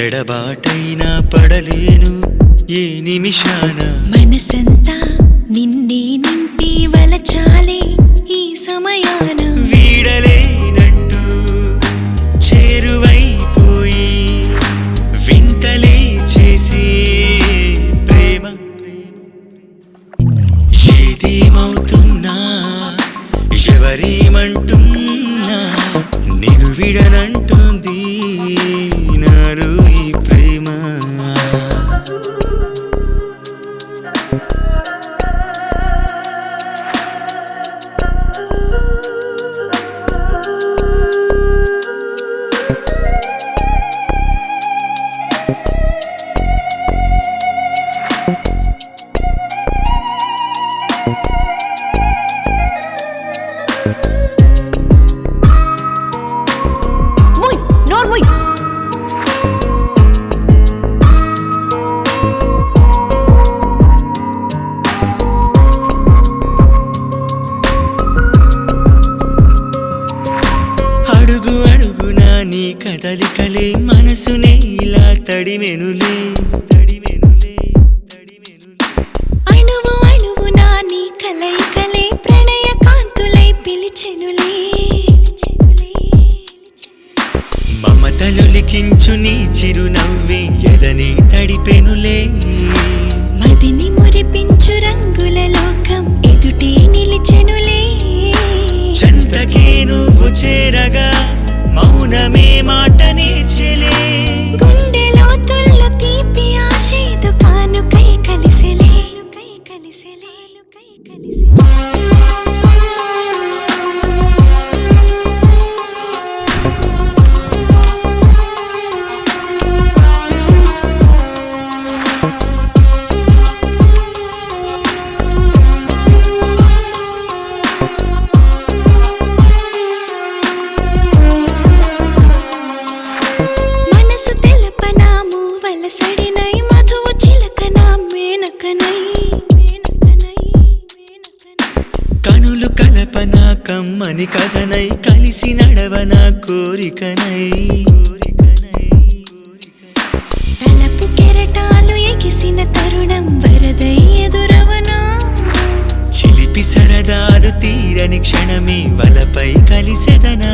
ఎడబాటైనా పడలేను ఏ నిమిషాన మనసంతా నిన్నే నింపి వలచాలే ఈ సమయాన వీడలేనంటూ చేరువైపోయి వింతలే చేసే ప్రేమ ఏదేమవుతున్నా ఎవరేమంటున్నా నిన్ను విడనంటుంది నాలో ఈ ప్రేమ అడుగు అడుగునా నీ కదలికలే మనసునే ఇలా తడిమెనులే అణువు అణువునా నీ కలయికలే ప్రణయ కాంతులై పిలిచెనులే మమతలు లిఖించు నీ చిరునవ్వే ఎదని తడిపెనులే మదిని మురిపించు రంగుల లోకం ఎదుటే నిలిచెనులే చెంతకే నువ్వు చేరగా మౌనమే మాట నేర్చెలే గుండె లోతుల్లో తీపి ఆశేదు కానుకై కలిసెలే మనసు తెలపనాము వలసడినై మధువు చిలకనా మేనకనై కనులు కలపనా కమ్మని కథనై కలిసి నడవనా కోరికనై తలపు కెరటాలు ఎగిసిన తరుణం వరదై ఎదురవనా చిలిపి సరదాలు తీరని క్షణమే వలపై కలిసెదనా